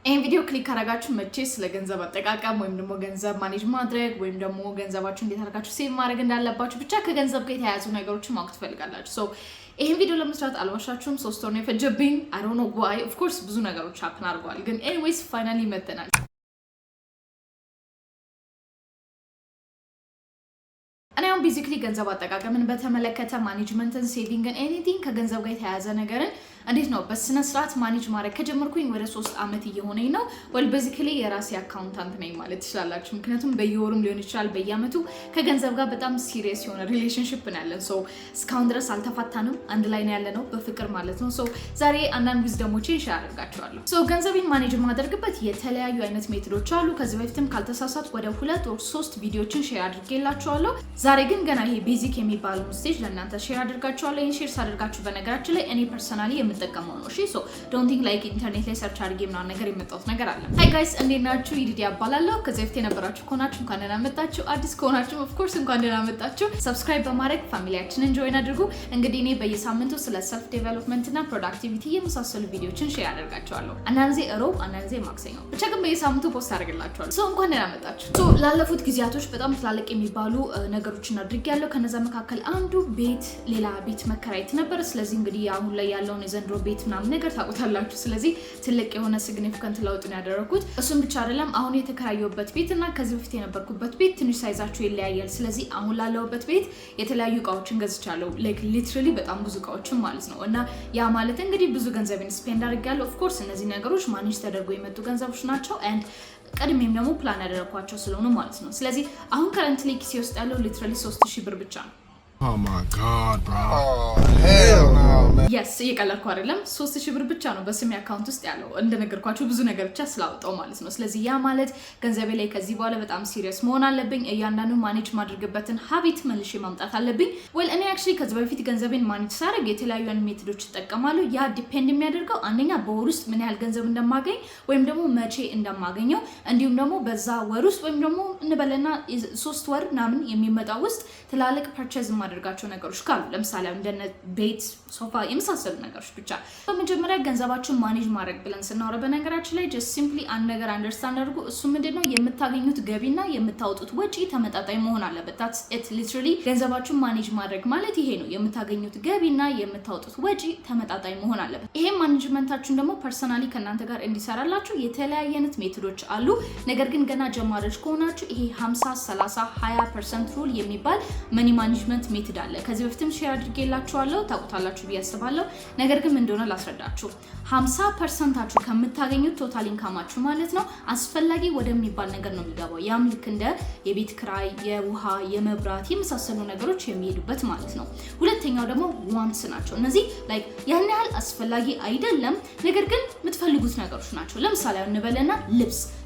ይሄን ቪዲዮ ክሊክ አረጋችሁ መቼ ስለ ገንዘብ አጠቃቀም ወይም ደግሞ ገንዘብ ማኔጅ ማድረግ ወይም ደግሞ ገንዘባችሁ እንዴት አድርጋችሁ ሴቭ ማድረግ እንዳለባችሁ ብቻ ከገንዘብ ጋር የተያያዙ ነገሮችን ማወቅ ትፈልጋላችሁ። ሶ ይሄን ቪዲዮ ለመስራት አልዋሻችሁም 3 ወር ነው የፈጀብኝ። I don't know why, of course ብዙ ነገሮች ሀፕን አድርገዋል፣ ግን anyways finally መተናል። እኔ አሁን ቤዚክሊ ገንዘብ አጠቃቀምን በተመለከተ ማኔጅመንትን፣ ሴቪንግን፣ ኤኒቲንግ ከገንዘብ ጋር የተያያዘ ነገርን እንዴት ነው በስነ ስርዓት ማኔጅ ማድረግ ከጀመርኩኝ ወደ 3 አመት እየሆነኝ ነው። ወል ቤዚክሊ የራሴ አካውንታንት ነኝ ማለት ትችላላችሁ። ምክንያቱም በየወሩም ሊሆን ይችላል በየአመቱ ከገንዘብ ጋር በጣም ሲሪየስ የሆነ ሪሌሽንሺፕ ነው ያለን። ሶ እስካሁን ድረስ አልተፋታንም፣ አንድ ላይ ነው ያለነው በፍቅር ማለት ነው። ሶ ዛሬ አንዳንድ ዊዝደሞችን ሼር አደርጋችኋለሁ። ሶ ገንዘቤን ማኔጅ ማድረግበት የተለያዩ አይነት ሜቶዶች አሉ። ከዚህ በፊትም ካልተሳሳትኩ ወደ 2 or 3 ቪዲዮችን ሼር አድርጌላችኋለሁ። ዛሬ ግን ገና ይሄ ቤዚክ የሚባለው ስቴጅ ለእናንተ ሼር አድርጋችኋለሁ። ይሄን ሼር ሳደርጋችሁ በነገራችን ላይ እኔ ፐርሰናሊ የምጠቀመው ነው። እሺ ሶ ዶንት ቲንክ ላይክ ኢንተርኔት ላይ ሰርች አድርጌ ምናምን ነገር የመጣሁት ነገር አለ። ሃይ ጋይስ እንዴት ናችሁ? ይዲ አባላለሁ። ከዚህ በፊት የነበራችሁ ከሆናችሁ እንኳን ደህና መጣችሁ። አዲስ ከሆናችሁ ኦፍ ኮርስ እንኳን ደህና መጣችሁ። ሰብስክራይብ በማድረግ ፋሚሊያችንን ጆይን አድርጉ። እንግዲህ እኔ በየሳምንቱ ስለ ሰልፍ ዴቨሎፕመንት እና ፕሮዳክቲቪቲ የመሳሰሉ ቪዲዮችን ሼር አደርጋችኋለሁ። አንዳንዴ ሮብ፣ አንዳንዴ ማክሰኞ፣ ብቻ ግን በየሳምንቱ ፖስት አደርግላችኋለሁ። ሶ እንኳን ደህና መጣችሁ። ሶ ላለፉት ጊዜያቶች በጣም ትላልቅ የሚባሉ ነገሮችን አድርጌያለሁ። ከነዛ መካከል አንዱ ቤት ሌላ ቤት መከራየት ነበር። ስለዚህ እንግዲህ አሁን ላይ ያለውን የዘንድሮ ቤት ምናምን ነገር ታውቁታላችሁ። ስለዚህ ትልቅ የሆነ ሲግኒፊካንት ለውጥ ነው ያደረኩት። እሱም ብቻ አይደለም፣ አሁን የተከራየሁበት ቤት እና ከዚህ በፊት የነበርኩበት ቤት ትንሽ ሳይዛቸው ይለያያል። ስለዚህ አሁን ላለሁበት ቤት የተለያዩ እቃዎችን ገዝቻለሁ። ላይክ ሊትራሊ በጣም ብዙ እቃዎችን ማለት ነው። እና ያ ማለት እንግዲህ ብዙ ገንዘብን ስፔንድ አድርጌያለሁ። ኦፍ ኮርስ እነዚህ ነገሮች ማኔጅ ተደርገው የመጡ ገንዘቦች ናቸው ኤንድ ቀድሜም ደግሞ ፕላን ያደረኳቸው ስለሆነ ማለት ነው። ስለዚህ አሁን ከረንትሊ ኪሴ ውስጥ ያለው ሊትራሊ 3000 ብር ብቻ ነው። Oh my god, bro. Oh, hell no, man. Yes, እየቀለድኩ አይደለም። 3000 ብር ብቻ ነው በስሜ አካውንት ውስጥ ያለው። እንደነገርኳችሁ ብዙ ነገር ብቻ ስላወጣው ማለት ነው። ስለዚህ ያ ማለት ገንዘቤ ላይ ከዚህ በኋላ በጣም ሲሪየስ መሆን አለብኝ። እያንዳንዱ ማኔጅ ማድረግበትን ሀቢት መልሼ ማምጣት አለብኝ። ዌል እኔ አክቹሊ ከዚህ በፊት ገንዘቤን ማኔጅ ሳደርግ የተለያዩ አይነት ሜቶዶች እጠቀማለሁ። ያ ዲፔንድ የሚያደርገው አንደኛ በወር ውስጥ ምን ያህል ገንዘብ እንደማገኝ ወይም ደግሞ መቼ እንደማገኘው እንዲሁም ደግሞ በዛ ወር ውስጥ ወይም ደግሞ እንበለና 3 ወር ምናምን የሚመጣው ውስጥ ትላልቅ ፐርቼዝ አድርጋቸው ነገሮች ካሉ ለምሳሌ እንደነ ቤት፣ ሶፋ የመሳሰሉ ነገሮች ብቻ። በመጀመሪያ ገንዘባችሁን ማኔጅ ማድረግ ብለን ስናወራ በነገራችን ላይ just simply አንድ ነገር አንደርስታንድ አድርጉ። እሱ ምንድነው? የምታገኙት ገቢና የምታወጡት ወጪ ተመጣጣኝ መሆን አለበት። that's it literally ገንዘባችሁን ማኔጅ ማድረግ ማለት ይሄ ነው። የምታገኙት ገቢና የምታወጡት ወጪ ተመጣጣኝ መሆን አለበት። ይሄ ማኔጅመንታችሁን ደግሞ ፐርሰናሊ ከናንተ ጋር እንዲሰራላችሁ የተለያየ አይነት ሜቶዶች አሉ። ነገር ግን ገና ጀማሪዎች ከሆናችሁ ይሄ 50 30 20% ሩል የሚባል መኒ ማኔጅመንት ሜትድ አለ። ከዚህ በፊትም ሼር አድርጌላችኋለሁ፣ ታውቁታላችሁ ብዬ አስባለሁ። ነገር ግን ምን እንደሆነ ላስረዳችሁ። 50%ታችሁ ከምታገኙት ቶታል ኢንካማችሁ ማለት ነው አስፈላጊ ወደሚባል ነገር ነው የሚገባው። ያም ልክ እንደ የቤት ክራይ፣ የውሃ፣ የመብራት የመሳሰሉ ነገሮች የሚሄዱበት ማለት ነው። ሁለተኛው ደግሞ ዋንትስ ናቸው። እነዚህ ላይክ ያን ያህል አስፈላጊ አይደለም፣ ነገር ግን የምትፈልጉት ነገሮች ናቸው። ለምሳሌ እንበለና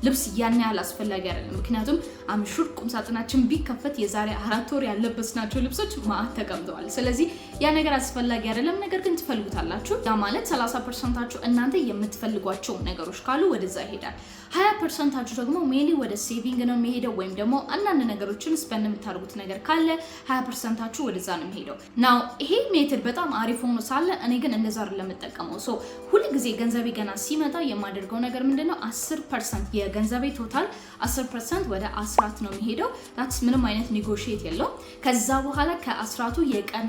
ልብስ ያን ያህል አስፈላጊ አይደለም። ምክንያቱም አምሹር ቁምሳጥናችን ቢከፈት የዛሬ 4 ወር ያለበስናቸው ልብሶች ማአት ተቀምጠዋል። ስለዚህ ያ ነገር አስፈላጊ አይደለም፣ ነገር ግን ትፈልጉታላችሁ። ያ ማለት 30%ታችሁ እናንተ የምትፈልጓቸው ነገሮች ካሉ ወደዛ ይሄዳል። 20%ታችሁ ደግሞ ሜሊ ወደ ሴቪንግ ነው የሚሄደው ወይም ደግሞ አንዳንድ ነገሮችን ስፔንድ የምታደርጉት ነገር ካለ 20%ታችሁ ወደዛ ነው የሚሄደው። ናው ይሄ ሜትድ በጣም አሪፍ ሆኖ ሳለ እኔ ግን እንደዛ አይደለም የምጠቀመው። ሶ ሁሉ ጊዜ ገንዘቤ ገና ሲመጣ የማደርገው ነገር ምንድነው? 10% የገንዘቤ ቶታል 10% ወደ አስራት ነው የሚሄደው። that's ምንም አይነት ኔጎሺዬት የለውም። ከዛ በኋላ ከአስራቱ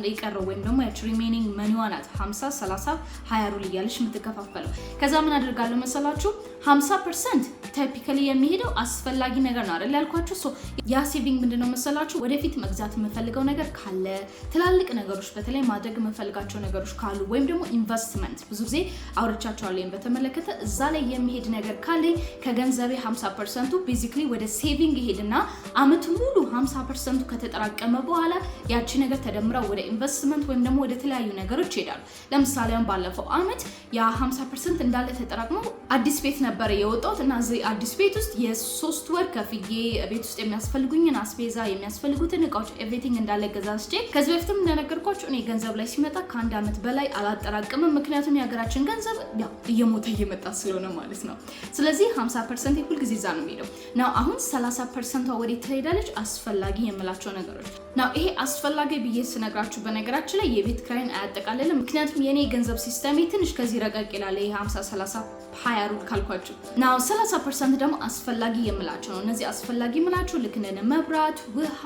የቀረው ወይም ደግሞ ሪሜኒንግ መኒዋ ናት 50 30 20 ሩል እያለች የምትከፋፈለው። ከዛ ምን አደርጋለሁ መሰላችሁ? 50% ታይፒካሊ የሚሄደው አስፈላጊ ነገር ነው አይደል ያልኳችሁ። ሶ ያ ሴቪንግ ምንድነው መሰላችሁ? ወደፊት መግዛት የምፈልገው ነገር ካለ፣ ትላልቅ ነገሮች በተለይ ማድረግ የምፈልጋቸው ነገሮች ካሉ ወይም ደግሞ ኢንቨስትመንት ብዙ ጊዜ አውርቻቸዋለሁ በተመለከተ እዛ ላይ የሚሄድ ነገር ካለ ከገንዘቤ 50%ቱ ቤዚክሊ ወደ ሴቪንግ ይሄድና አመት ሙሉ 50%ቱ ከተጠራቀመ በኋላ ያቺ ነገር ተደምራ ወደ ኢንቨስትመንት ወይም ደግሞ ወደ ተለያዩ ነገሮች ይሄዳሉ። ለምሳሌ ባለፈው አመት ያ 50% እንዳለ ተጠራቅሞ አዲስ ቤት ነበር የወጣሁት እና እዚህ አዲስ ቤት ውስጥ የ3 ወር ከፍዬ ቤት ውስጥ የሚያስፈልጉኝን አስቤዛ የሚያስፈልጉትን እቃዎች ኤቭሪቲንግ እንዳለ ገዛዝቼ ከዚህ በፊትም እንደነገርኳችሁ እኔ ገንዘብ ላይ ሲመጣ ከአንድ አመት በላይ አላጠራቅምም። ምክንያቱም የሀገራችን ገንዘብ ያው እየሞተ እየመጣ ስለሆነ ማለት ነው። ስለዚህ 50% ሁሉ ጊዜ እዛ ነው የሚሄደው። ናው አሁን 30% ወዴት ትሄዳለች? አስፈላጊ የምላቸው ነገሮች። ናው ይሄ አስፈላጊ ብዬ ስነግራችሁ በነገራችን ላይ የቤት ክራይን አያጠቃልልም። ምክንያቱም የኔ ገንዘብ ሲስተም ትንሽ ከዚህ ረቀቅ ይላል። ይሄ 50 30 20 ሩል ካልኳችሁ ናው 30% ደግሞ አስፈላጊ የምላችሁ ነው እነዚህ አስፈላጊ የምላችሁ ልክ እንደ መብራት ውሃ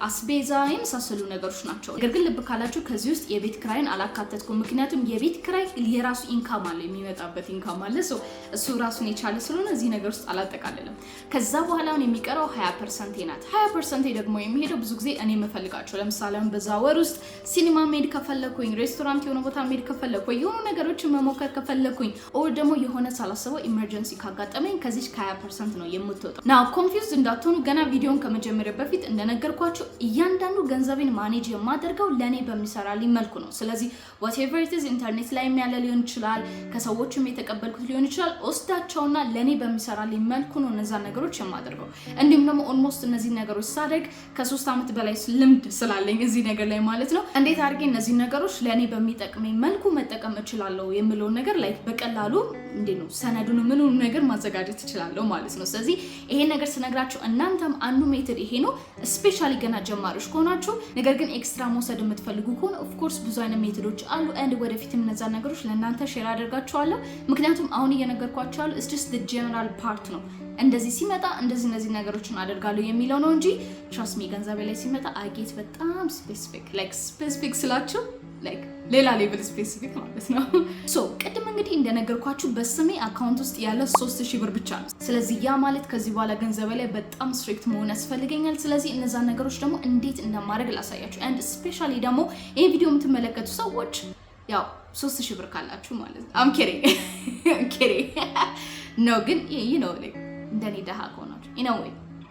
አስቤዛ የመሳሰሉ ነገሮች ናቸው ነገር ግን ልብ ካላችሁ ከዚህ ውስጥ የቤት ክራይን አላካተትኩም ምክንያቱም የቤት ክራይ የራሱ ኢንካም አለ የሚመጣበት ኢንካም አለ እሱ ራሱን የቻለ ስለሆነ እዚህ ነገር ውስጥ አላጠቃለለም ከዛ በኋላ የሚቀረው 20% ናት 20% ደግሞ የሚሄደው ብዙ ጊዜ እኔ መፈልጋቸው ለምሳሌ በዛ ወር ውስጥ ሲኒማ ሜድ ከፈለኩኝ ሬስቶራንት የሆነ ቦታ ሜድ ከፈለኩኝ የሆነ ነገሮችን መሞከር ከፈለኩኝ ኦር ደግሞ የሆነ ሳላስበው ኢመርጀንሲ ካጋጠመኝ ከዚህ 20% ነው የምትወጣው ናው ኮንፊውዝድ እንዳትሆኑ ገና ቪዲዮን ከመጀመሪያ በፊት ነገርኳችሁ እያንዳንዱ ገንዘቤን ማኔጅ የማደርገው ለኔ በሚሰራልኝ መልኩ ነው ስለዚህ whatever it is ኢንተርኔት ላይ ያለ ሊሆን ይችላል ከሰዎችም የተቀበልኩት ሊሆን ይችላል ወስዳቸውና ለኔ በሚሰራልኝ መልኩ ነው እነዛ ነገሮች የማደርገው እንዲሁም ደግሞ ኦልሞስት እነዚህ ነገሮች ሳደግ ከ3 አመት በላይ ልምድ ስላለኝ እዚህ ነገር ላይ ማለት ነው እንዴት አድርጌ እነዚህ ነገሮች ለኔ በሚጠቅመኝ መልኩ መጠቀም እችላለሁ የሚለው ነገር ላይ በቀላሉ እንዴ ነው ሰነዱን ምኑን ነገር ማዘጋጀት እችላለሁ ማለት ነው ስለዚህ ይሄ ነገር ስነግራችሁ እናንተም አንዱ ሜተድ ይሄ ነው ስፔሻሊ ገና ጀማሪዎች ከሆናችሁ ነገር ግን ኤክስትራ መውሰድ የምትፈልጉ ከሆነ ኦፍ ኮርስ ብዙ አይነት ሜተዶች አሉ and ወደፊትም እነዛ ነገሮች ለእናንተ ሼር አደርጋችኋለሁ ምክንያቱም አሁን እየነገርኳችሁ ያለው it's just the general part ነው እንደዚህ ሲመጣ እንደዚህ ነገሮችን አደርጋለሁ የሚለው ነው እንጂ trust me ገንዘብ ላይ ሲመጣ I get በጣም specific ስላችሁ ሌላ ሌቭል ስፔሲፊክ ማለት ነው ሶ ቀድም እንግዲህ እንደነገርኳችሁ በስሜ አካውንት ውስጥ ያለ 3000 ብር ብቻ ነው ስለዚህ ያ ማለት ከዚህ በኋላ ገንዘብ ላይ በጣም ስትሪክት መሆን ያስፈልገኛል ስለዚህ እነዛ ነገሮች ደግሞ እንዴት እንደማድረግ ላሳያችሁ and especially ደግሞ ይሄ ቪዲዮ የምትመለከቱ ሰዎች ያው 3000 ብር ካላችሁ ማለት ነው I'm kidding no ግን you know እንደኔ ደሃ ከሆናችሁ you know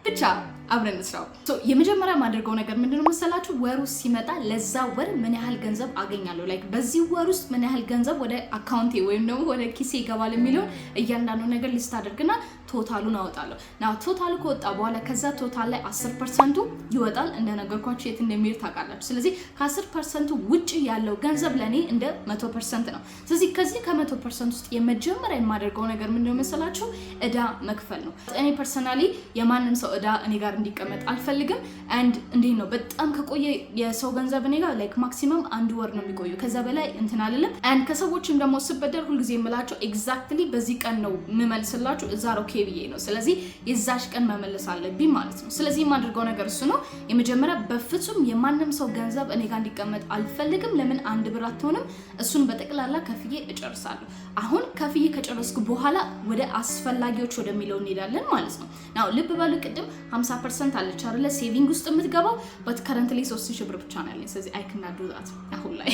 ብቻ አብረን እንስራው የመጀመሪያ ማድረገው ነገር ምንድነው መሰላችሁ ወሩ ሲመጣ ለዛ ወር ምን ያህል ገንዘብ አገኛለሁ በዚህ ወር ውስጥ ምን ያህል ገንዘብ ወደ አካውንቴ ወይም ደግሞ ወደ ኪሴ ይገባል የሚለው እያንዳንዱ ነገር ሊስት አድርግና ቶታሉን አወጣለሁ ናው ቶታሉ ከወጣ በኋላ ከዛ ቶታል ላይ 10% ይወጣል እንደነገርኳችሁ የት እንደሚሄድ ታውቃላችሁ ስለዚህ ከ10% ውጪ ያለው ገንዘብ ለኔ እንደ 100% ነው ስለዚህ ከዚህ ከ100% ውስጥ የመጀመሪያ የማደርገው ነገር ምንድነው መሰላችሁ እዳ መክፈል ነው እኔ ፐርሰናሊ የማንም ሰው እዳ እኔ ጋር እንዲቀመጥ አልፈልግም and እንዴ ነው በጣም ከቆየ የሰው ገንዘብ እኔ ጋር ማክሲመም 1 ወር ነው የሚቆየው ከዛ በላይ እንትን አይደለም and ከሰዎችም ደግሞ ስበደር ሁሉ ጊዜ የምላቸው ኤግዛክትሊ በዚህ ቀን ነው የምመልስላችሁ እዛ ነው ከብዬ ነው ስለዚህ የዛሽ ቀን መመለስ አለብኝ ማለት ነው ስለዚህ የማደርገው ነገር እሱ ነው የመጀመሪያ በፍጹም የማንም ሰው ገንዘብ እኔ ጋር እንዲቀመጥ አልፈልግም ለምን አንድ ብር አትሆንም እሱን በጠቅላላ ከፍዬ እጨርሳለሁ አሁን ከፍዬ ከጨረስኩ በኋላ ወደ አስፈላጊዎች ወደሚለው እንሄዳለን ማለት ነው ናው ልብ በሉ ቅድም 50% አለች አይደለ ሴቪንግ ውስጥ የምትገባው but currently 3000 ብር ብቻ ነው ያለኝ ስለዚህ I cannot do that አሁን ላይ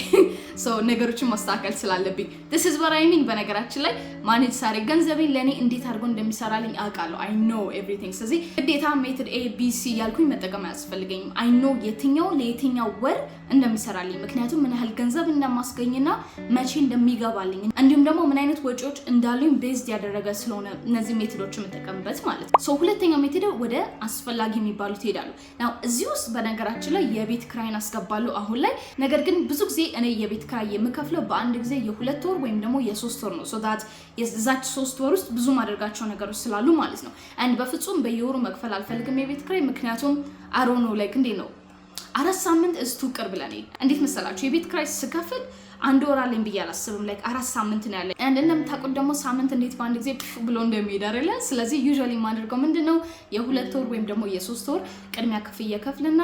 so ነገሮችን ማስተካከል ስላለብኝ this is what I mean በነገራችን ላይ ማኔጅ ሳሪ ገንዘቤን ለኔ እንዴት አድርጎ እንደሚሰራልኝ አውቃለሁ I know everything ስለዚህ ግዴታ ሜተድ A B C ያልኩኝ መጠቀም አያስፈልገኝም I know የትኛው ለየትኛው ወር እንደሚሰራልኝ ምክንያቱም ምን ያህል ገንዘብ እንደማስገኝና መቼ እንደሚገባልኝ እንዲሁም ደግሞ ምን አይነት ወጪዎች እንዳሉኝ ቤዝድ ያደረገ ስለሆነ እነዚህ ሜተዶች መጠቀምበት ማለት ነው so ሁለተኛው ሜተድ ወደ አስፈላጊ የሚባሉት ይሄዳሉ ናው እዚህ ውስጥ በነገራችን ላይ የቤት ክራይን አስገባለሁ አሁን ላይ ነገር ግን ብዙ ጊዜ እኔ የቤት ክራይ የምከፍለው በአንድ ጊዜ የ2 ወር ወይም ደግሞ የ3 ወር ነው so that የዛች 3 ወር ውስጥ ብዙ ማድረጋቸው ነገሮች ስላሉ ማለት ነው and በፍጹም በየወሩ መክፈል አልፈልግም የቤት ክራይ ምክንያቱም I don't know እንዴ ነው 4 ሳምንት እስቱ ቅርብ ለኔ እንዴት መሰላችሁ የቤት ክራይ ስከፍል አንድ ወር አለኝ ብዬ አላስብም 4 ሳምንት ነው ያለኝ and እንደምታውቁት ደግሞ ሳምንት እንዴት ባንድ ጊዜ ብሎ እንደሚሄድ አይደለ ስለዚህ ዩዥዋሊ ማድረገው ምንድነው የ2 ወር ወይም ደግሞ የ3 ወር ቅድሚያ ክፍያ ከፍልና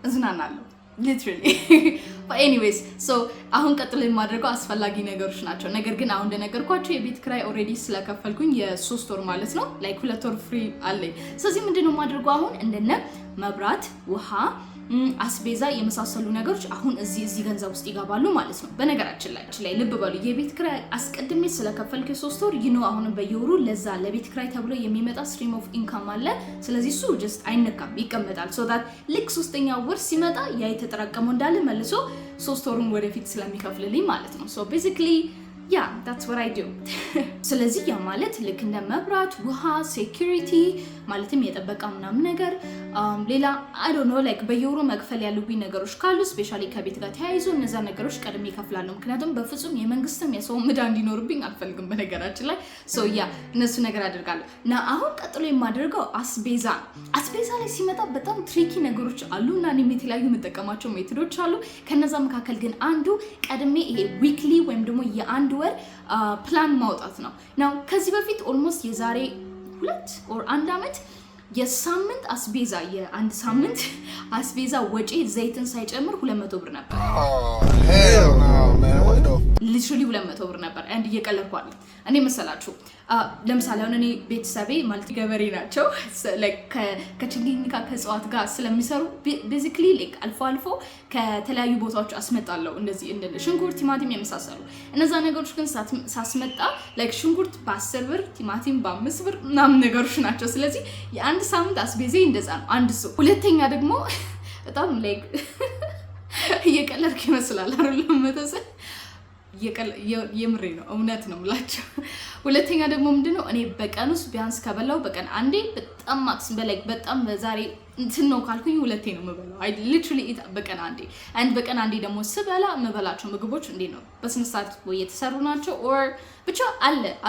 እዝናናለሁ literally but anyways so አሁን ቀጥሎ የማደርገው አስፈላጊ ነገሮች ናቸው ነገር ግን አሁን እንደነገርኳችሁ የቤት ክራይ ኦሬዲ ስለከፈልኩኝ የ3 ወር ማለት ነው 2 ወር ፍሪ አለኝ ስለዚህ ምንድነው ማድረገው አሁን እንደነ መብራት ውሃ አስቤዛ የመሳሰሉ ነገሮች አሁን እዚህ ገንዘብ ውስጥ ይገባሉ ማለት ነው በነገራችን ላይ ልብ በሉ የቤት ክራይ አስቀድሜ ስለከፈልኩ 3 ወር አሁን በየወሩ ለዛ ለቤት ክራይ ተብሎ የሚመጣ ስትሪም ኦፍ ኢንካም አለ ስለዚህ እሱ just አይነካም ይቀመጣል so that ልክ 3ኛው ወር ሲመጣ ያ የተጠራቀመው እንዳለ መልሶ 3 ወሩን ወደፊት ስለሚከፍልልኝ ማለት ነው so basically yeah that's what I do ስለዚህ ያ ማለት ልክ እንደ መብራት ውሃ ሴኩሪቲ ማለትም የጠበቃ ምናምን ነገር ሌላ I don't know like በየወሩ መክፈል ያሉብኝ ነገሮች ካሉ ስፔሻሊ ከቤት ጋር ተያይዞ እነዛ ነገሮች ቀድሜ እከፍላለሁ ምክንያቱም በፍጹም የመንግስትም የሰው ምዳ እንዲኖርብኝ አልፈልግም በነገራችን ላይ ሶ ያ እነሱ ነገር አደርጋለሁ እና አሁን ቀጥሎ የማደርገው አስቤዛ ላይ ሲመጣ በጣም ትሪኪ ነገሮች አሉና እኔ የተለያዩ መጠቀማቸው ሜቶዶች አሉ ከነዛ መካከል ግን አንዱ ቀድሜ ይሄ ዊክሊ ወይም ደግሞ የአንድ ወር ፕላን ማውጣት ነው now ከዚህ በፊት ኦልሞስት የዛሬ 2 or 1 አመት የሳምንት አስቤዛ የአንድ ሳምንት አስቤዛ ወጪ ዘይትን ሳይጨምር 200 ብር ነበር hell no man what the literally 200 ብር ነበር and እየቀለድኳል እኔ መሰላችሁ ለምሳሌ አሁን እኔ ቤተሰቤ ማለት ገበሬ ናቸው like ከችግኝ ከጽዋት ጋር ስለሚሰሩ basically like አልፎ ከተለያዩ ቦታዎች አስመጣለሁ እንደዚህ እንደ ሽንኩርት ቲማቲም የመሳሰሉ እነዛ ነገሮች ግን ሳስመጣ like ሽንኩርት በ10 ብር ቲማቲም በ5 ብር ምናምን ነገሮች ናቸው ስለዚህ የአንድ ሳምንት አስቤዛ እንደዛ ነው አንድ ሰው ሁለተኛ ደግሞ በጣም like እየቀለድኩ ይመስላል አይደለም መተሰል የምሬ ነው እውነት ነው ምላችሁ ሁለተኛ ደግሞ ምንድነው እኔ በቀንስ ቢያንስ ከበላው በቀን አንዴ በጣም ማክስ በጣም ዛሬ እንትን ነው ካልኩኝ ሁለቴ ነው የምበላው I literally eat በቀን አንዴ ደግሞ ስበላ የምበላቸው ምግቦች እንዴ ነው በስነ ስርዓት ወይ የተሰሩ ናቸው or ብቻ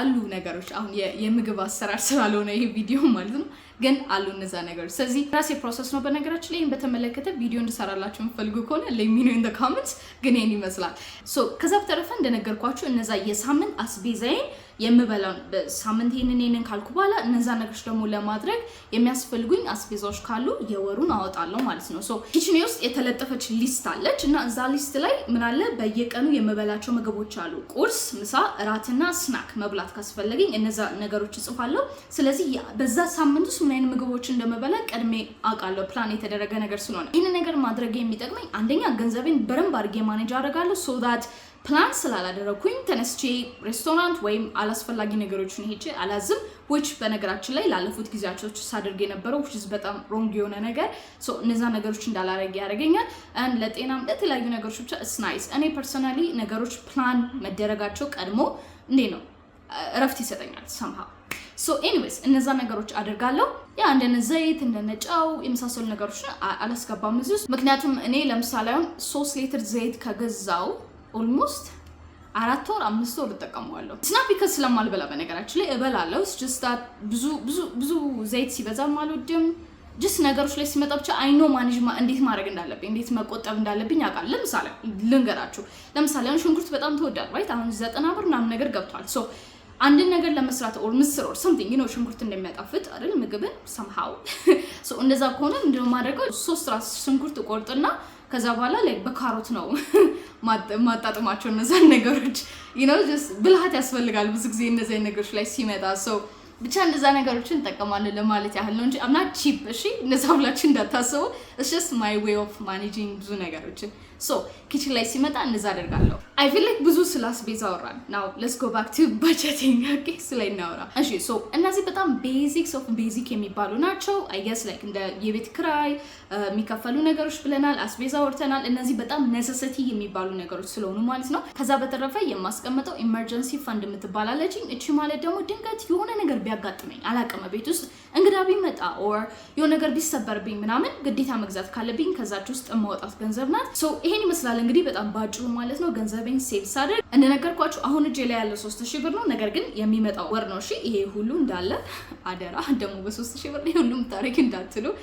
አሉ ነገሮች አሁን የምግብ አሰራር ስላልሆነ ይሄ ቪዲዮ ማለት ነው ግን አሉ እነዛ ነገሮች ስለዚህ ራሴ ፕሮሰስ ነው በነገራችን ላይ በተመለከተ ቪዲዮ እንድሰራላችሁ የምፈልጉ ከሆነ let me know in the comments ግን ይሄን ይመስላል so ከዛ በተረፈ እንደነገርኳችሁ እነዛ የሳምንት አስቤዛዬን የምበላው በሳምንት ይሄንን ካልኩ በኋላ እነዛ ነገሮች ደግሞ ለማድረግ የሚያስፈልጉኝ አስቤዛዎች ካሉ የወሩን አወጣለሁ ማለት ነው so ኪችኔ ውስጥ የተለጠፈች ሊስት አለች እና እዛ ሊስት ላይ ምን አለ በየቀኑ የምበላቸው ምግቦች አሉ ቁርስ ምሳ እራትና ስናክ መብላት ካስፈልገኝ እነዛ ነገሮች ጽፋለሁ ስለዚህ በዛ ሳምንት ውስጥ ምን አይነት ምግቦች እንደምበላ ቀድሜ አውቃለሁ ፕላን የተደረገ ነገር ስለሆነ ይሄን ነገር ማድረግ የሚጠቅመኝ አንደኛ ገንዘቤን በረንብ አድርጌ ማኔጅ አደርጋለሁ so that ፕላን ስላላደረኩኝ ተነስቼ ሬስቶራንት ወይም አላስፈላጊ ነገሮችን ሄጄ አላዝም which በነገራችን ላይ ላለፉት ጊዜያቶች ሳደርግ የነበረው which is በጣም wrong የሆነ ነገር so እነዛ ነገሮች እንዳላረግ ያደርገኛል and ለጤናም ለተለያዩ ነገሮች ብቻ it's nice እኔ personally ነገሮች ፕላን መደረጋቸው ቀድሞ እንዴ ነው እረፍት ይሰጠኛል somehow so anyways እነዛ ነገሮች አደርጋለሁ ያ እንደነ ዘይት እንደነ ጫው የመሳሰሉ ነገሮች አላስገባም እዚህ ምክንያቱም እኔ ለምሳሌ አሁን 3 ሊትር ዘይት ከገዛው almost 4 or 5 ወር ተጠቀመዋለሁ it's not because ስለማልበላ በነገራችን ላይ እበላለሁ it's just that ብዙ ዘይት ሲበዛ ማልወድም just ነገሮች ላይ ሲመጣ ብቻ I know manage እንዴት ማድረግ እንዳለብኝ እንዴት መቆጠብ እንዳለብኝ አውቃለሁ ለምሳሌ ልንገራችሁ ለምሳሌ አሁን ሽንኩርት በጣም ተወዳጅ right አሁን 90 ብር ምናምን ነገር ገብቷል so አንድ ነገር ለመስራት or ምስር or something you know ሽንኩርት እንደሚያጣፍጥ አይደል ምግብን somehow so እንደዛ ከሆነ እንደው ማድረገው 3 ራስ ሽንኩርት ቆርጥና ከዛ በኋላ like በካሮት ነው ማጣጣማቸው እነዛ ነገሮች you know just ብልሃት ያስፈልጋል ብዙ ጊዜ እነዛ ነገሮች ላይ ሲመጣ so ብቻ እንደዛ ነገሮችን ተጠቀማለሁ ለማለት ያህል ነው እንጂ I'm not cheap እሺ እንደዛ ብላችሁ እንዳታስቡ it's just my way of managing ብዙ ነገሮችን so ኪችን ላይ ሲመጣ እንደዛ አደርጋለሁ I feel like ብዙ ስላስቤዛ አወራን now let's go back to budgeting okay ስለናውራ እሺ so እነዚህ በጣም basics of basic የሚባሉ ናቸው I guess like እንደ የቤት ክራይ የሚከፈሉ ነገሮች ብለናል አስቤዛ ወርተናል እነዚህ በጣም necessity የሚባሉ ነገሮች ስለሆኑ ማለት ነው ከዛ በተረፈ የማስቀምጠው emergency fund የምትባላለች እቺ ማለት ደግሞ ድንገት የሆነ ነገር ቢያጋጥመኝ አላቀመ ቤት ውስጥ እንግዳ ቢመጣ or የሆነ ነገር ቢሰበርብኝ ምናምን ግዴታ መግዛት ካለብኝ ከዛች ውስጥ ማውጣት ገንዘብ ናት so ይሄን ይመስላል እንግዲህ በጣም ባጭሩ ማለት ነው ገንዘቤን ሴቭ ሳደርግ እንደነገርኳችሁ አሁን እጄ ላይ ያለው 3000 ብር ነው ነገር ግን የሚመጣው ወር ነው እሺ ይሄ ሁሉ እንዳለ አደራ ደግሞ በ3000 ብር ላይ ሁሉም ታሪክ እንዳትሉ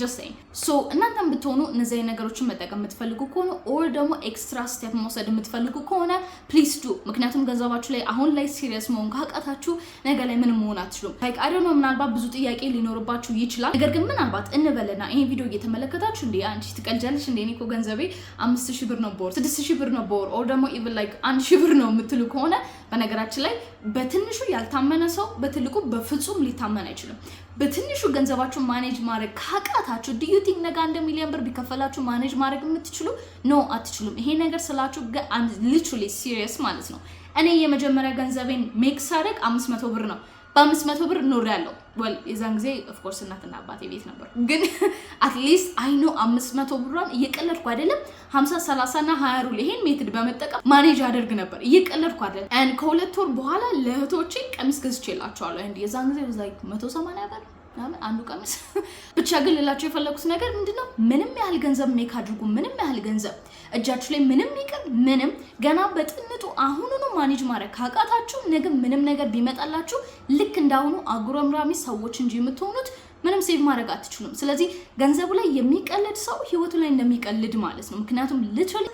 just saying so እናንተም ብትሆኑ እነዚህ ነገሮችን መጠቀም የምትፈልጉ ከሆነ or ደግሞ ኤክስትራ ስቴፕ መውሰድ የምትፈልጉ ከሆነ please do ምክንያቱም ገንዘባችሁ ላይ አሁን ላይ ሲሪየስ መሆን ካቃታችሁ ነገ ላይ ምንም መሆን አትችሉም like I don't know ምናልባት ብዙ ጥያቄ ሊኖርባችሁ ይችላል ነገር ግን ምናልባት እንበለና ይሄን ቪዲዮ እየተመለከታችሁ እንዴ አንቺ ትቀልጃለሽ እንዴ እኔ እኮ ገንዘቤ 5000 ብር ነው በወር 6000 ብር ነው በወር or ደግሞ even like 1000 ብር ነው የምትሉ ከሆነ በነገራችን ላይ በትንሹ ያልታመነ ሰው በትልቁ በፍጹም ሊታመን አይችልም በትንሹ ገንዘባችሁ ማኔጅ ማድረግ ካቃታችሁ do you think ነገ 1 ሚሊዮን ብር ቢከፈላችሁ ማኔጅ ማድረግ የምትችሉ no አትችሉም ይሄ ነገር ስላችሁ literally serious ማለት ነው እኔ የመጀመሪያ ገንዘቤን ሜክ ሳደርግ 500 ብር ነው በ500 ብር ኖር ያለው well የዛን ጊዜ of course እናትና አባቴ ቤት ነበር ግን at least I know 500 ብሯን እየቀለድኩ አይደለም 50 30 እና 20 ሩል ይሄን ሜትድ በመጠቀም ማኔጅ አደርግ ነበር እየቀለድኩ አይደለም and ከሁለት ወር በኋላ ለህቶቼ ቀሚስ ገዝቼላቸዋለሁ and የዛን ጊዜ was like 180 ብር አንዱ ቀሚስ ብቻ ግን ልላችሁ የፈለኩት ነገር ምንድነው ምንም ያህል ገንዘብ ሜክ አድርጉ ምንም ያህል ገንዘብ እጃችሁ ላይ ምንም ይቀር ምንም ገና በጥንቱ አሁኑኑ ማኔጅ ማድረግ ካቃታችሁ ነገ ምንም ነገር ቢመጣላችሁ ልክ እንዳሁኑ አጉረምራሚ ሰዎች እንጂ የምትሆኑት ምንም ሴቭ ማድረግ አትችሉም ስለዚህ ገንዘቡ ላይ የሚቀልድ ሰው ህይወቱ ላይ እንደሚቀልድ ማለት ነው ምክንያቱም ሊትራሊ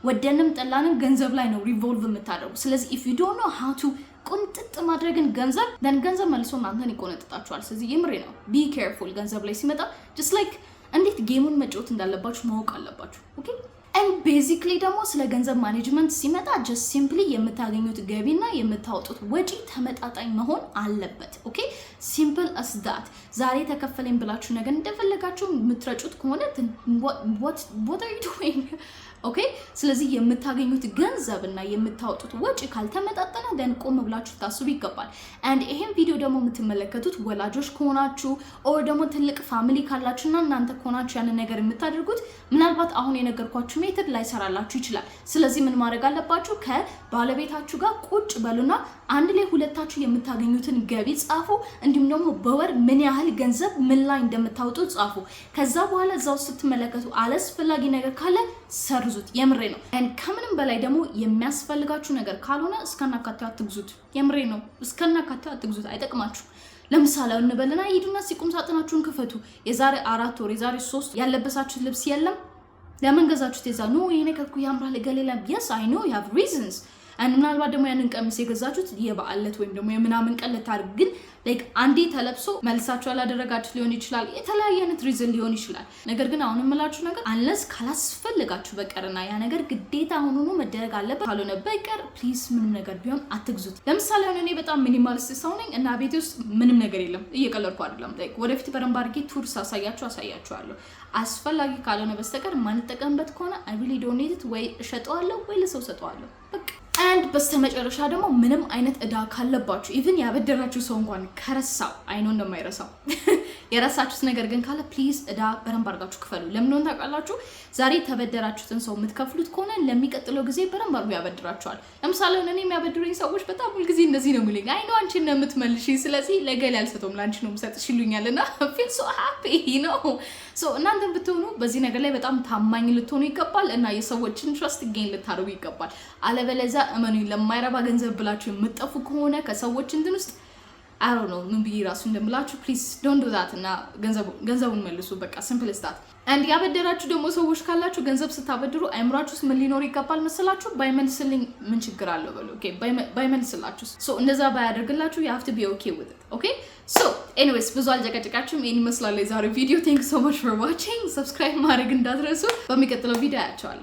ወደንም ጠላንም ገንዘብ ላይ ነው ሪቮልቭ የምታደርጉ ስለዚህ if you don't know how to ቁንጥጥ ማድረግን ገንዘብ መልሶ እናንተን ይቆነጥጣችኋል ስለዚህ የምሬ ነው be careful ገንዘብ ላይ ሲመጣ just like እንዴት ጌሙን መጫወት እንዳለባችሁ ማወቅ አለባችሁ ኦኬ and basically ደግሞ ስለ ገንዘብ ማኔጅመንት ሲመጣ just simply የምታገኙት ገቢና የምታወጡት ወጪ ተመጣጣኝ መሆን አለበት ኦኬ simple as that ዛሬ ተከፈለኝ ብላችሁ ነገር እንደፈለጋችሁ የምትረጩት ከሆነ what are you doing ኦኬ ስለዚህ የምታገኙት ገንዘብና የምታወጡት ወጪ ካልተመጣጠነ ደን ቆም ብላችሁ ታስቡ ይገባል and ይሄን ቪዲዮ ደግሞ የምትመለከቱት ወላጆች ከሆናችሁ or ደግሞ ትልቅ ፋሚሊ ካላችሁና እናንተ ከሆናችሁ ያን ነገር የምታደርጉት ምናልባት አሁን የነገርኳችሁ ሜተድ ላይ ሰራላችሁ ይችላል ስለዚህ ምን ማድረግ አለባችሁ ከባለቤታችሁ ጋር ቁጭ በሉና አንድ ላይ ሁለታችሁ የምታገኙትን ገቢ ጻፉ እንዲሁም ደግሞ በወር ምን ያህል ገንዘብ ምን ላይ እንደምታወጡ ጻፉ ከዛ በኋላ እዛው ስትመለከቱ አላስፈላጊ ነገር ካለ ሰርዙት የምሬ ነው and ከምንም በላይ ደግሞ የሚያስፈልጋችሁ ነገር ካልሆነ እስከናካቴው አትግዙት የምሬ ነው እስከናካቴው አትግዙት አይጠቅማችሁ ለምሳሌ እንበልና ሂዱና ሲቁም ሳጥናችሁን ክፈቱ የዛሬ 4 ወር የዛሬ 3 ያለበሳችሁት ልብስ የለም ለምን ገዛችሁት የዛ ነው ይሄ ነገር እኮ ያምራል ገሌላ yes I know you have reasons and ምናልባት ደግሞ ያንን ቀሚስ የገዛችሁት የበዓለት ወይም ደግሞ የምናምን ቀለት አድርግ ግን like አንዴ ተለብሶ መልሳችሁ አላደረጋችሁት ሊሆን ይችላል የተለያየ አይነት ሪዝን ሊሆን ይችላል ነገር ግን አሁን የምላችሁ ነገር unless ካላስፈልጋችሁ በቀርና ያ ነገር ግዴታ ሆኖ መደረግ አለበት ካልሆነ በቀር ፕሊዝ ምንም ነገር ቢሆን አትግዙት ለምሳሌ አሁን እኔ በጣም ሚኒማሊስት ሰው ነኝ እና ቤቴ ውስጥ ምንም ነገር የለም እየቀለድኩ አይደለም like ወደፊት በረንብ አድርጌ ቱርስ አሳያችኋለሁ አስፈላጊ ካልሆነ በስተቀር ማንጠቀምበት ከሆነ I really don't need it ወይ እሸጠዋለሁ ወይ ለሰው ሰጠዋለሁ በቃ and በስተመጨረሻ ደግሞ ምንም አይነት እዳ ካለባችሁ even ያበደራችሁ ሰው እንኳን ከረሳው አይኖ እንደማይረሳው የራሳችሁት ነገር ግን ካለ ፕሊዝ እዳ በረንብ አድርጋችሁ ክፈሉ ለምን ነው ታውቃላችሁ ዛሬ ተበደራችሁትን ሰው የምትከፍሉት ከሆነ ለሚቀጥለው ጊዜ በረንብ አድርጎ ያበድራችኋል ለምሳሌ እኔ የሚያበድሩኝ ሰዎች በጣም ሁሉ ጊዜ እንደዚህ ነው የሚሉኝ አይኖ አንቺ ነው የምትመልሺ ስለዚህ ለገል ያልሰጠውም ላንቺ ነው የምሰጥሽ ይሉኛልና feel so happy you know so እናንተ ብትሆኑ በዚህ ነገር ላይ በጣም ታማኝ ልትሆኑ ይገባል እና የሰዎችን trust gain ልታደርጉ ይገባል አለበለዚያ እመኑኝ ለማይረባ ገንዘብ ብላችሁ የምትጠፉ ከሆነ ከሰዎች እንትን ውስጥ I don't know ምን ብዬ ራሱ እንደምላችሁ please don't do that እና ገንዘቡን መልሱ በቃ simple as that and ያበደራችሁ ደግሞ ሰዎች ካላችሁ ገንዘብ ስታበድሩ አይምራችሁስ ምን ሊኖር ይገባል መሰላችሁ ባይመልስልኝ ምን ችግር አለው በሉ ኦኬ ባይመልስላችሁ so እንደዛ ባያደርግላችሁ you have to be okay with it okay so anyways ብዙ አልጨቀጨቃችሁም ይሄን ይመስላል የዛሬው ቪዲዮ thank you so much for watching subscribe ማድረግ እንዳትረሱ በሚቀጥለው ቪዲዮ አያችኋለሁ